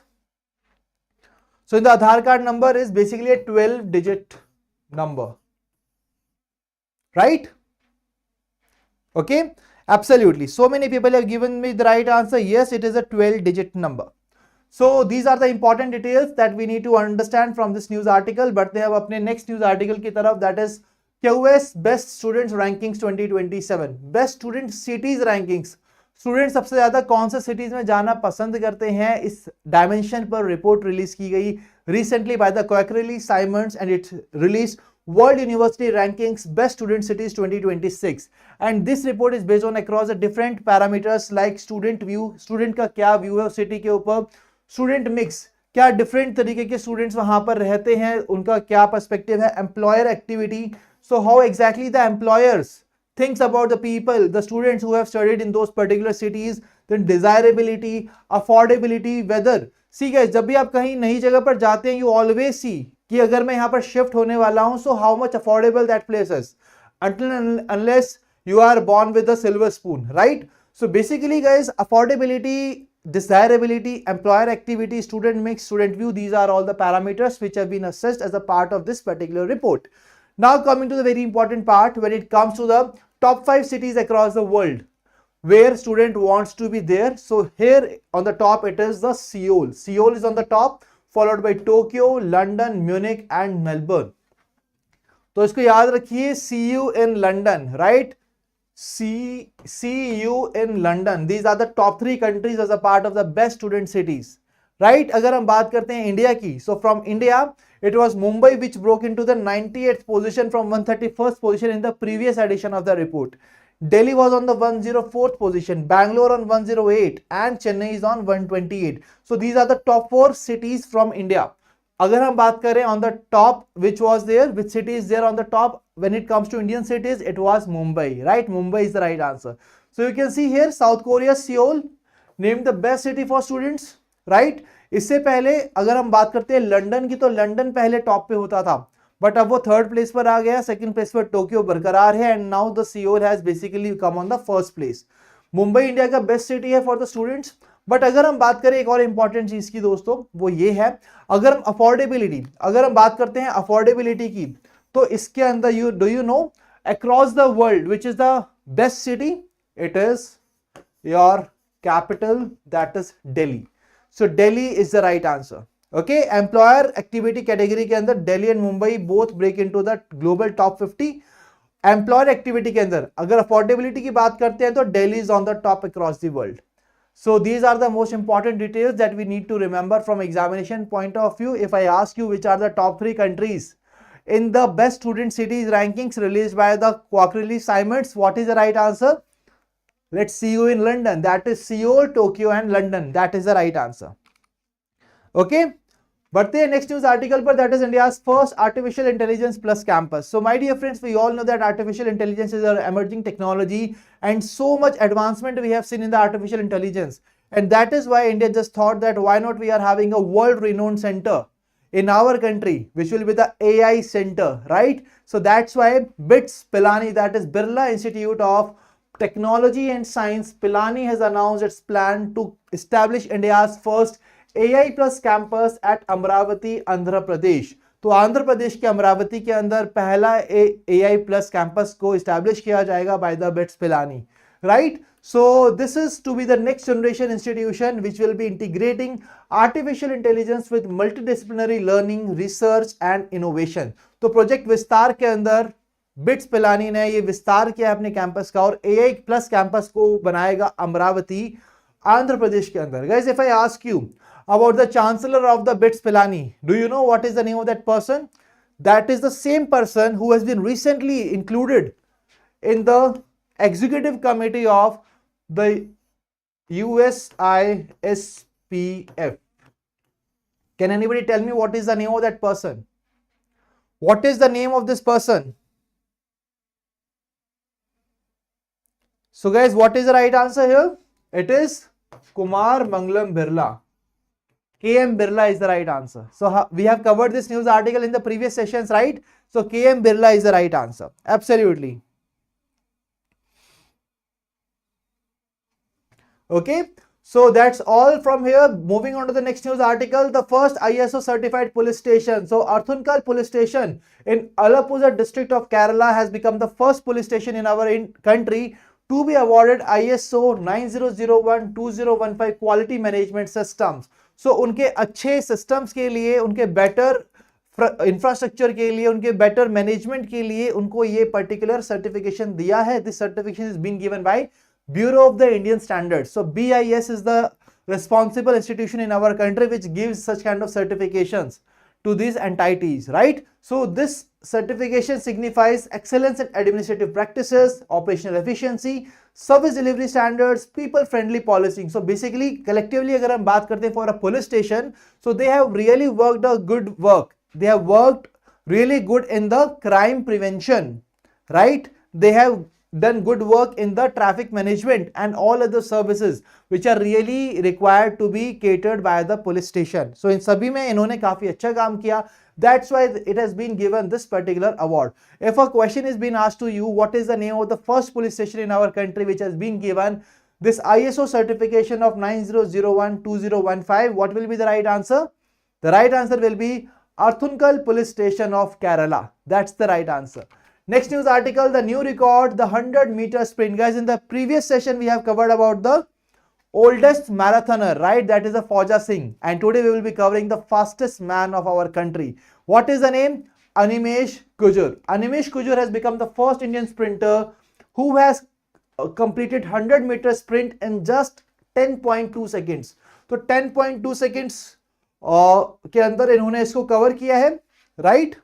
So in the Aadhar card number is basically a 12-digit number, right? Okay, absolutely. So many people have given me the right answer. Yes, it is a 12-digit number. So these are the important details that we need to understand from this news article. बढ़ते हैं अब अपने next news article की तरफ, that is QS Best Students Rankings 2027. Best Student Cities Rankings. Student सबसे ज्यादा कौन से सिटीज में जाना पसंद करते हैं, इस डायमेंशन पर रिपोर्ट रिलीज की गई recently by the Quacquarelli Symonds and it release World University Rankings Best Student Cities 2026 and this report is based on across the different parameters like student view, student का क्या view है city के ऊपर, student mix, क्या different तरीके के students वहां पर रहते हैं, उनका क्या पर्सपेक्टिव है, employer activity, so how exactly the employers thinks about the people, the students who have studied in those particular cities, then desirability, affordability, whether, see guys, जब भी आप कहीं नई जगह पर जाते हैं, you always see कि अगर मैं यहाँ पर शिफ्ट होने वाला हूँ, so how much affordable that place is, until and unless you are born with a silver spoon, right? So basically guys, affordability, desirability, employer activity, student mix, student view, these are all the parameters which have been assessed as a part of this particular report. Now coming to the very important part, when it comes to the top 5 cities across the world where student wants to be there. So here on the top it is the Seoul. Seoul is on the top, followed by Tokyo, London, Munich and Melbourne. तो इसको याद रखिए, see you in London, right? See you in London. These are the top 3 countries as a part of the best student cities, right? अगर हम बात करते हैं India की, so from India it was Mumbai which broke into the 98th position from 131st position in the previous edition of the report. Delhi was on the 104th position, Bangalore on 108 and Chennai is on 128. So these are the top 4 cities from India. अगर हम बात करें on the top, which was there, which city is there on the top when it comes to Indian cities, it was Mumbai, right? Mumbai is the right answer. So you can see here South Korea, Seoul named the best city for students, right? इससे पहले अगर हम बात करते हैं London की, तो London पहले टॉप पे होता था, बट अब वो थर्ड प्लेस पर आ गया, सेकंड प्लेस पर टोक्यो बरकरार है, and now the Seoul has basically come on the first place. Mumbai India का बेस्ट सिटी है फॉर द स्टूडेंट्स. बट अगर हम बात करें एक और इंपॉर्टेंट चीज की दोस्तों, वो ये है, अगर हम अफोर्डेबिलिटी, अगर हम बात करते हैं अफोर्डेबिलिटी की, तो इसके अंदर you know across the world which is the best city, it is your capital, that is Delhi. So Delhi is the right answer. Okay, employer activity category के अंदर Delhi and Mumbai both break into the global top 50. Employer activity के अंदर अगर affordability की बात करते हैं तो Delhi is on the top across the world. So these are the most important details that we need to remember from examination point of view. If I ask you which are the top 3 countries in the best student cities rankings released by the quarterly assignments, what is the right answer? Let's see you in London. That is Seoul, Tokyo and London. That is the right answer. Okay. बढ़ते हैं next news article पर, that is India's first artificial intelligence plus campus. So my dear friends, we all know that artificial intelligence is an emerging technology and so much advancement we have seen in the artificial intelligence, and that is why India just thought that why not we are having a world renowned center in our country which will be the AI center, right? So that's why BITS Pilani, that is Birla Institute of Technology and Science, Pilani has announced its plan to establish India's first AI plus campus at Amaravati Andhra Pradesh. तो आंध्र प्रदेश के अमरावती के अंदर पहला AI plus campus को establish किया जाएगा by the BITS Pilani, right? So this is to be the next generation institution which will be integrating artificial intelligence with multidisciplinary learning, research and innovation. तो project Vistaar के अंदर बिट्स पिलानी ने ये विस्तार किया अपने कैंपस का और AI प्लस कैंपस को बनाएगा अमरावती आंध्र प्रदेश के अंदर. Guys, if I ask you about the chancellor of the BITS Pilani, do you know what is the name of that person? That is the same person who has been recently included in the executive committee of the USISPF. Can anybody tell me what is the name of that person? What is the name of this person? So guys, what is the right answer here? It is Kumar Mangalam Birla. KM Birla is the right answer. So we have covered this news article in the previous sessions, right? So KM Birla is the right answer. Absolutely. Okay. So that's all from here. Moving on to the next news article, the first ISO certified police station. So Arthunkal police station in Alappuzha district of Kerala has become the first police station in our country to be awarded ISO 9001-2015 quality management systems. So उनके अच्छे systems के लिए, उनके better infrastructure के लिए, उनके better management के लिए उनको ये पर्टिकुलर सर्टिफिकेशन दिया है. This certification is been given by bureau of the Indian standards. So BIS is the responsible institution in our country which gives such kind of certifications to these entities, right? So this certification signifies excellence in administrative practices, operational efficiency, service delivery standards, people friendly policing. So basically collectively अगर हम बात करते हैं for a police station, so they have really worked a good work. They have worked really good in the crime prevention, right? They have done good work in the traffic management and all other services which are really required to be catered by the police station. So इन सभी में इन्होंने काफी अच्छा काम किया. That's why it has been given this particular award. If a question is being asked to you, what is the name of the first police station in our country which has been given this ISO certification of 9001-2015, what will be the right answer? The right answer will be Arthunkal Police Station of Kerala. That's the right answer. Next news article, the new record, the 100-meter sprint. Guys, in the previous session, we have covered about the oldest marathoner, right? That is a Fauja Singh. And today we will be covering the fastest man of our country. What is the name? Animesh Gujjar. Animesh Gujjar has become the first Indian sprinter who has completed 100-meter sprint in just 10.2 seconds. तो 10.2 seconds के अंदर इन्होंने इसको cover किया है, right?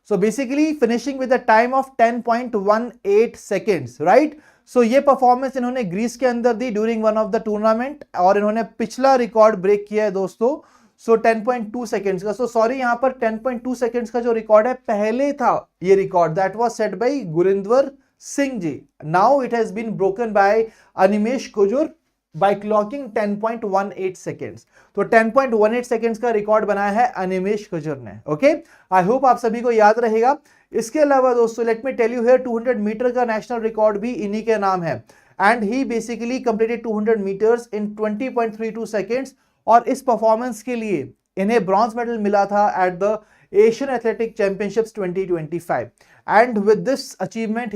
So basically finishing with a time of 10.18 seconds, right? So ये performance इन्होंने Greece के अंदर दी during one of the tournament और इन्होंने पिछला रिकॉर्ड ब्रेक किया है दोस्तों. सो 10.2 सेकंड्स का. सो सॉरी, यहाँ पर 10.2 सेकंड्स का जो रिकॉर्ड है पहले था ये record, that was set by Gurinder Singh ji. Now it has been broken by Animesh Gujar by clocking 10.18 seconds. तो 10.18 seconds का रिकॉर्ड बनाया है अनिमेश गुजर ने. ओके, आई होप आप सभी को याद रहेगा. इसके अलावा दोस्तों let me tell you here 200 metre का नेशनल रिकॉर्ड भी इन्हीं के नाम है and he basically completed 200 metres in 20.32 seconds और इस परफॉर्मेंस के लिए इन्हें ब्रॉन्ज मेडल मिला था at the Asian athletic championships 2025 and with this achievement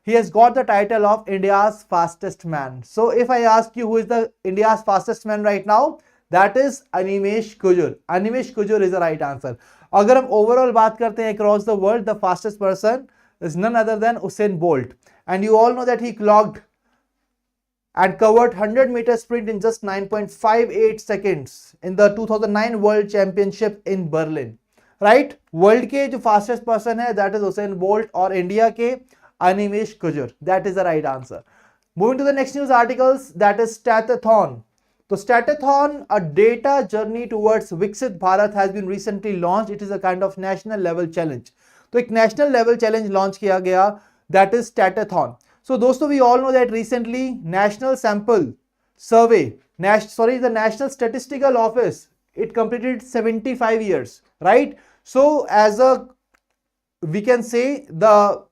he has got the title of India's fastest man. So if I ask you who is the India's fastest man right now, that is Animesh Gujjar. Animesh Gujjar is the right answer. अगर हम overall बात करते हैं across the world, the fastest person is none other than Usain Bolt. And you all know that he clocked and covered 100-meter sprint in just 9.58 seconds in the 2009 World Championship in Berlin. Right? World के जो fastest person है, that is Usain Bolt और India के Animesh Gujjar. That is the right answer. Moving to the next news articles, that is Statathon. So Statathon, a data journey towards Viksit Bharat, has been recently launched. It is a kind of national level challenge. तो एक national level challenge launch किया गया, that is Statathon. So दोस्तों, we all know that recently National Sample Survey, the National Statistical Office, it completed 75 years, right? So as we can say, the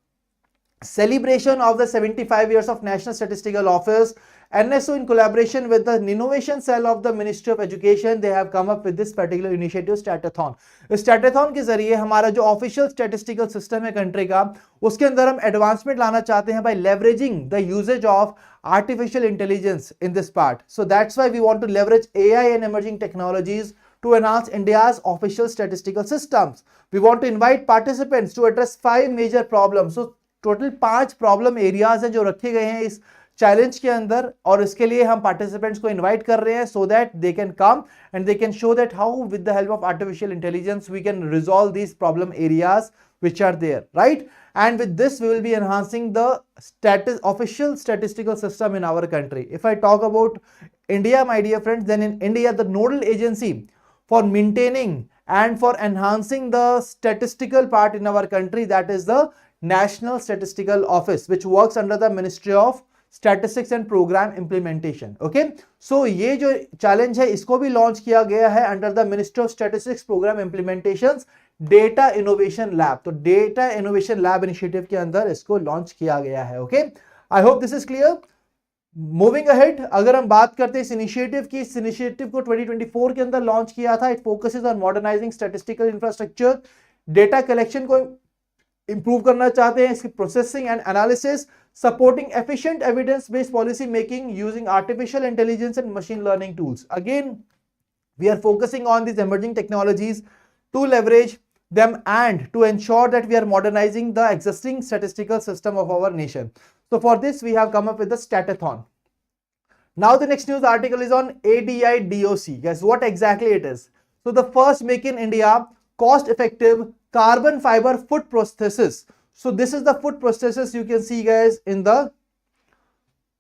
celebration of the 75 years of National Statistical Office, NSO in collaboration with the innovation cell of the Ministry of Education, they have come up with this particular initiative Statathon. Statathon के जरिए हमारा जो official statistical system है country का, उसके अंदर हम advancement लाना चाहते हैं by leveraging the usage of artificial intelligence in this part. So that's why we want to leverage AI and emerging technologies to enhance India's official statistical systems. We want to invite participants to address 5 major problems. So total 5 problem areas हैं जो रखे गए हैं इस challenge के अंदर और इसके लिए हम पार्टिसिपेंट्स को इनवाइट कर रहे हैं so that they can come and they can show that how with the help of artificial intelligence we can resolve these problem areas which are there, right? And with this we will be enhancing the official statistical system in our country. If I talk about India, my dear friends, then in India the nodal agency for maintaining and for enhancing the statistical part in our country, that is the National Statistical Office, which works under the Ministry of Statistics and Program Implementation. Okay, so ये जो challenge है इसको भी launch किया गया है under the Ministry of Statistics Program Implementations Data Innovation Lab. तो Data Innovation Lab initiative के अंदर इसको launch किया गया है. Okay, I hope this is clear. Moving ahead, अगर हम बात करते हैं इस इनिशिएटिव को 2024 के अंदर लॉन्च किया था. It focuses on modernising statistical infrastructure, data collection को इंप्रूव करना चाहते हैं, इसकी processing and analysis, supporting efficient evidence based policy making using artificial intelligence and machine learning tools. Again we are focusing on these emerging technologies to leverage them and to ensure that we are modernizing the existing statistical system of our nation. So for this we have come up with the Statathon. Now the next news article is on ADI-DOC. Guess what exactly it is? So the first make in India cost effective carbon fiber food prosthesis. So this is the food prosthesis you can see guys in the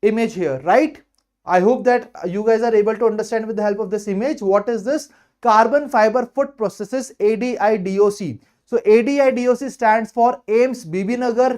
image here, right? I hope that you guys are able to understand with the help of this image. What is this? Carbon fiber food prosthesis, ADI-DOC. So ADI-DOC stands for AIIMS Bibinagar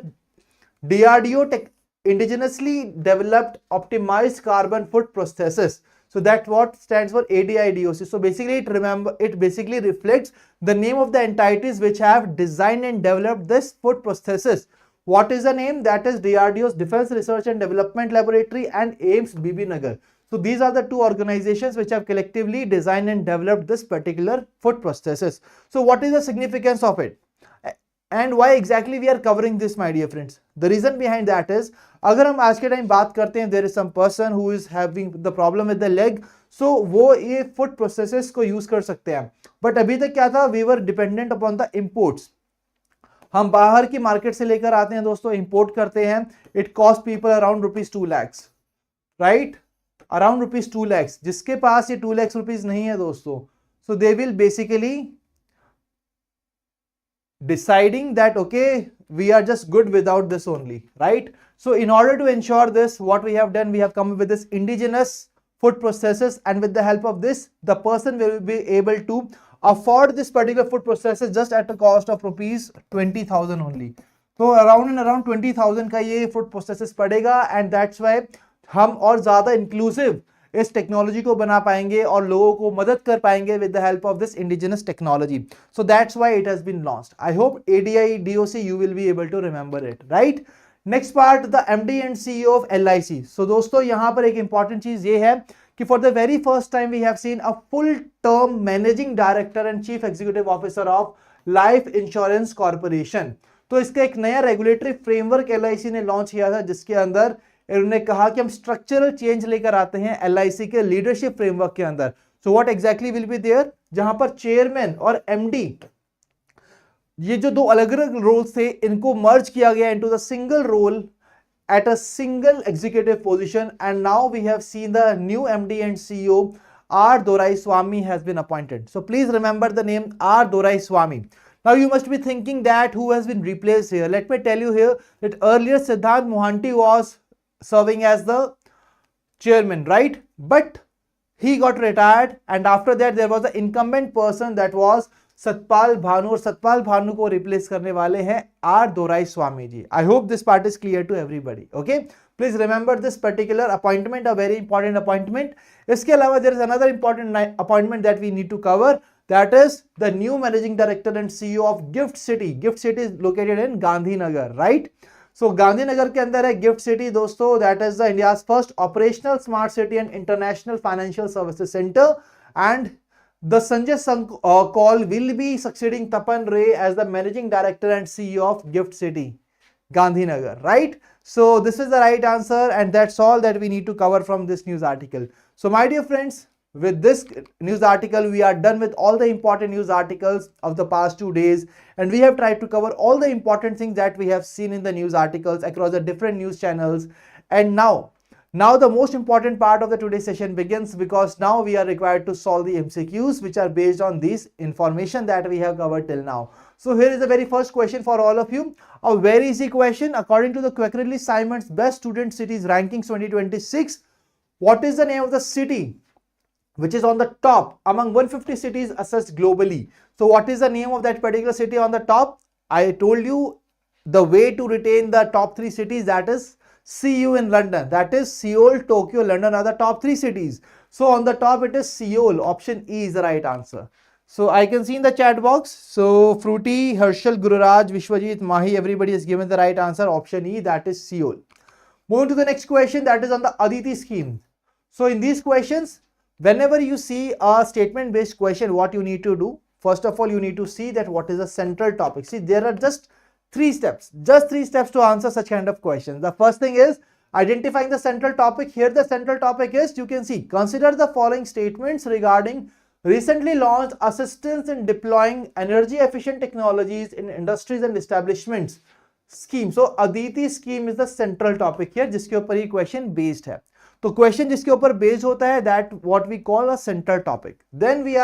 DRDO indigenously developed optimized carbon foot processes. So that's what stands for ADIDOC. So basically it basically reflects the name of the entities which have designed and developed this foot processes. What is the name? That is DRDO's Defense Research and Development Laboratory and AIIMS BB Nagar. So these are the two organizations which have collectively designed and developed this particular foot processes. So what is the significance of it? And why exactly we are covering this, my dear friends? The reason behind that is, अगर हम आज के time बात करते हैं, there is some person who is having the problem with the leg, so वो ये foot processes को use कर सकते हैं. But अभी तक क्या था? We were dependent upon the imports. हम बाहर की मार्केट से लेकर आते हैं दोस्तों, इंपोर्ट करते हैं. It cost people around ₹2 lakhs, right? Around ₹2 lakhs. जिसके पास ये 2 lakhs रुपीज नहीं है दोस्तों, so they will basically deciding that okay, we are just good without this only, right? So in order to ensure this, what we have done, we have come up with this indigenous foot processes, and with the help of this, the person will be able to afford this particular foot processes just at a cost of ₹20,000 only. So around 20,000 का ये foot processes पड़ेगा, and that's why हम और ज्यादा inclusive इस technology को बना पाएंगे और लोगों को मदद कर पाएंगे with the help of this indigenous technology. So that's why it has been launched. I hope ADIDOC you will be able to remember it, right? Next part, the MD and CEO of LIC. So दोस्तों यहाँ पर एक important चीज ये है कि for the very first time we have seen a full term managing director and chief executive officer of Life Insurance Corporation. तो इसका एक नया रेगुलेटरी फ्रेमवर्क LIC ने लॉन्च किया था, जिसके अंदर इन्होंने कहा कि हम स्ट्रक्चरल चेंज लेकर आते हैं LIC के लीडरशिप फ्रेमवर्क के अंदर. So what exactly will be there, जहां पर चेयरमैन और MD, ये जो दो अलग अलग रोल्स थे, इनको मर्ज किया गया into the single role at a single executive position, and now we have seen the new MD and CEO R Doraiswamy has been appointed. So please remember the name R Doraiswamy. Now you must be thinking that who has been replaced here. Let me tell you here that earlier Siddhant Mohanty was serving as the chairman, right? But he got retired, and after that there was the incumbent person, that was Satpal Bhanu, और सतपाल भानु को replace करने वाले हैं R Doraiswamy ji. I hope this part is clear to everybody. Okay, please remember this particular appointment, a very important appointment. इसके अलावा there is another important appointment that we need to cover, that is the new managing director and CEO of GIFT City. GIFT City is located in Gandhinagar, right? So Gandhinagar के अंदर है gift city दोस्तों. That is the India's first operational smart city and international financial services centre, and the Sanjay Kaul will be succeeding Tapan Ray as the managing director and CEO of Gift City, Gandhinagar, right? So this is the right answer, and that's all that we need to cover from this news article. So my dear friends, with this news article, we are done with all the important news articles of the past 2 days, and we have tried to cover all the important things that we have seen in the news articles across the different news channels. And now the most important part of the today's session begins, because now we are required to solve the MCQs which are based on this information that we have covered till now. So here is the very first question for all of you. A very easy question. According to the Quackerly Simon's Best Student Cities Rankings 2026, what is the name of the city which is on the top among 150 cities assessed globally? So what is the name of that particular city on the top? I told you the way to retain the top 3 cities, that is CU in London, that is Seoul, Tokyo, London are the top 3 cities. So on the top it is Seoul. Option E is the right answer. So I can see in the chat box. So Fruity, Herschel, Gururaj, Vishwajit, Mahi, everybody has given the right answer. Option E, that is Seoul. Moving to the next question, that is on the Aditi scheme. So in these questions, whenever you see a statement based question, what you need to do, first of all you need to see that what is the central topic. See, there are just 3 steps, just 3 steps to answer such kind of questions. The first thing is identifying the central topic. Here the central topic is, you can see, consider the following statements regarding recently launched assistance in deploying energy efficient technologies in industries and establishments scheme. So Aditi scheme is the central topic here, जिसके ऊपर ये question based है. तो question जिसके ऊपर based होता है, that what we call a central topic. Then we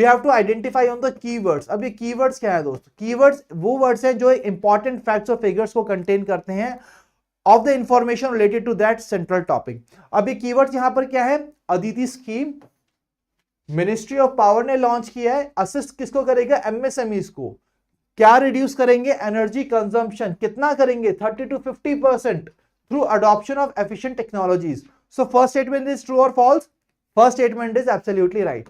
have to identify on the keywords. अब ये keywords क्या है दोस्तों? Keywords वो words हैं जो important facts और figures को contain करते हैं of the information related to that central topic. अब ये keywords यहाँ पर क्या है? Aditi scheme, Ministry of Power ने launch किया है. Assist किसको करेगा? MSMEs को. क्या रिड्यूस करेंगे? Energy consumption. कितना करेंगे? 30 to 50% through adoption of efficient technologies. So first statement is true और false? First statement is absolutely right.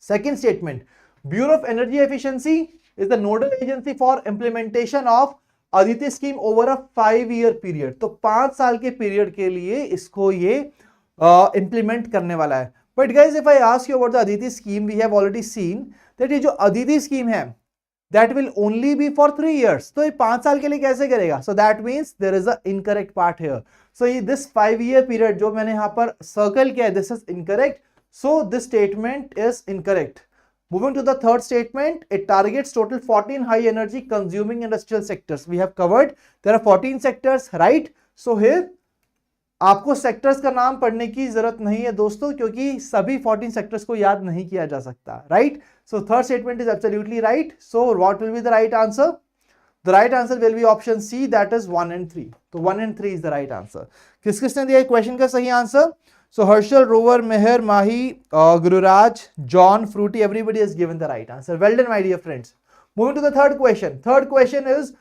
Second statement, Bureau of Energy Efficiency is the nodal agency for implementation of ADITI scheme over a 5-year period. तो 5 साल के period के लिए इसको ये implement करने वाला है। But guys if I ask you about the Aditi scheme, we have already seen that ये जो अदिति स्कीम है that will only be for 3 years. तो ये 5 साल के लिए कैसे करेगा? So that means there is a incorrect part here. So this 5-year period जो मैंने यहाँ पर circle किया है, this is incorrect. So this statement is incorrect. Moving to the third statement, it targets total 14 high energy consuming industrial sectors. We have covered there are 14 sectors, right? So here आपको sectors का नाम पढ़ने की जरूरत नहीं है दोस्तों, क्योंकि सभी 14 सेक्टर्स को याद नहीं किया जा सकता, right? So third statement is absolutely right. So what will be the right answer? The right answer will be option C, that is 1 and 3. तो 1 and 3 is the right answer. किसने दिया क्वेश्चन का सही answer? So Harshal, Rover, Mehar, Mahi, Gururaj, John, Frooti, everybody has given the right answer. Well done, my dear friends. Moving to the third question. Third question is,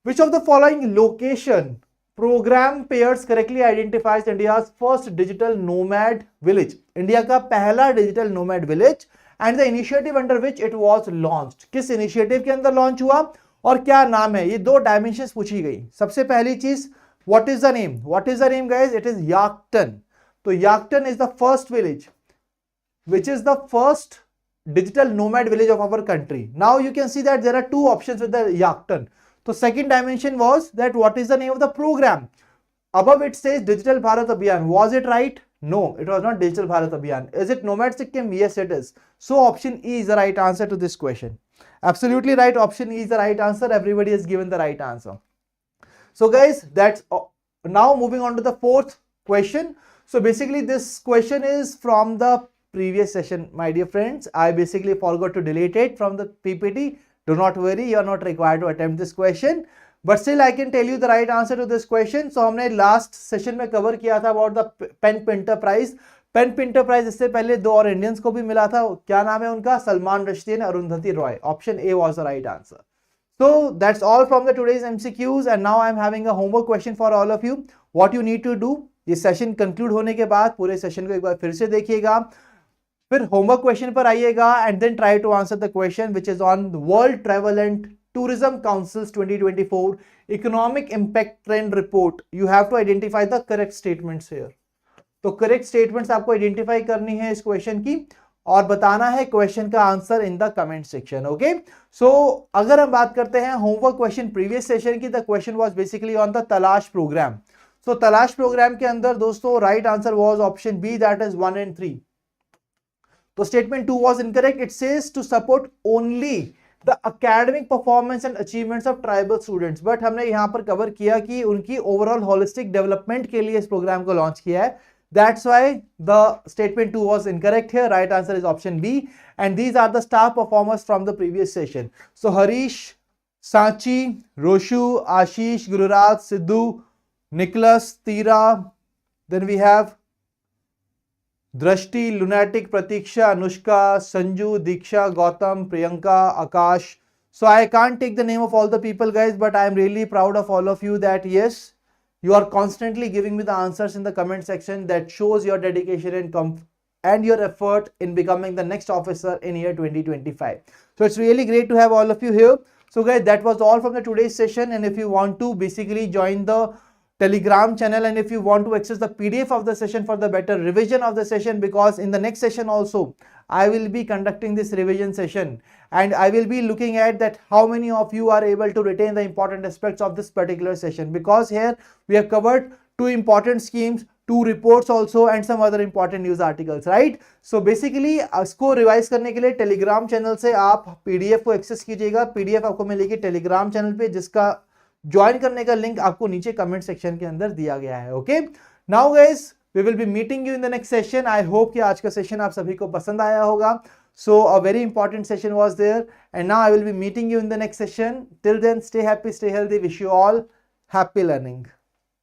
which of the following location program pairs correctly identifies India's first digital nomad village? India का पहला digital nomad village and the initiative under which it was launched. किस initiative के अंदर launch हुआ और क्या नाम है? ये 2 डायमेंशंस पूछी गई. सबसे पहली चीज, what is the name? What is the name guys? It is Yakten. तो Yakten is the first village which is the first digital nomad village of our country. Now you can see that there are 2 options with the Yaktan. So second dimension was that what is the name of the program? Above it says Digital Bharat Abhiyan. Was it right? No, it was not Digital Bharat Abhiyan. Is it Nomad Sikkim? Yes, it is. So option E is the right answer to this question. Absolutely right. Option E is the right answer. Everybody has given the right answer. So guys, that's now moving on to the fourth question. So basically this question is from the previous session, my dear friends. I basically forgot to delete it from the PPT. Do not worry, you are not required to attempt this question, but still I can tell you the right answer to this question. So हमने last session में cover किया था about the pen printer prize. Pen printer prize इससे पहले 2 और Indians को भी मिला था. क्या नाम है उनका? Salman Rushdie and Arundhati Roy. Option A was the right answer. So that's all from the today's MCQs, and now I'm having a homework question for all of you. What you need to do, ये session conclude होने के बाद पूरे session को एक बार फिर से देखिएगा, फिर होमवर्क क्वेश्चन पर आइएगा and then try to answer the question which is on world travel and tourism council's 2024 economic impact trend report. You have to identify the correct statements here. तो करेक्ट स्टेटमेंट्स आपको identify करनी है इस question की और बताना है question का answer in the comment section. Okay, so अगर हम बात करते हैं होमवर्क क्वेश्चन प्रीवियस सेशन की, the question was basically on the Talash program. तो तलाश प्रोग्राम के अंदर दोस्तों right answer was option B, that is 1 and 3. तो statement 2 was incorrect. It says to support only the academic performance and achievements of tribal students. But हमने यहाँ पर cover किया कि उनकी ओवरऑल होलिस्टिक डेवलपमेंट के लिए इस प्रोग्राम को लॉन्च किया है. That's why the statement 2 was incorrect here. Right answer is option B. And these are the star performers from the previous session. So Harish, Sachi, Roshu, Ashish, Gururaj, Sidhu, Nicholas, Tira. Then we have दृष्टि, lunatic, Pratiksha, Anushka, Sanju, Diksha, Gautam, Priyanka, Akash. So I can't take the name of all the people guys, but I am really proud of all of you that yes, you are constantly giving me the answers in the comment section. That shows your dedication and your effort in becoming the next officer in year 2025. So it's really great to have all of you here. So guys, that was all from the today's session, and if you want to basically join the Telegram channel and if you want to access the PDF of the session for the better revision of the session, because in the next session also I will be conducting this revision session and I will be looking at that how many of you are able to retain the important aspects of this particular session, because here we have covered 2 important schemes, 2 reports also and some other important news articles, right? So basically इसको revise करने के लिए Telegram channel से आप PDF को access कीजिएगा. PDF आपको मिलेगी टेलीग्राम चैनल पे, जिसका ज्वाइन करने का लिंक आपको नीचे कमेंट सेक्शन के अंदर दिया गया है. Okay, now guys we will be meeting you in the next session. I hope कि आज का सेशन आप सभी को पसंद आया होगा. So a very important session was there and now I will be meeting you in the next session. Till then, stay happy, stay healthy. Wish you all happy learning.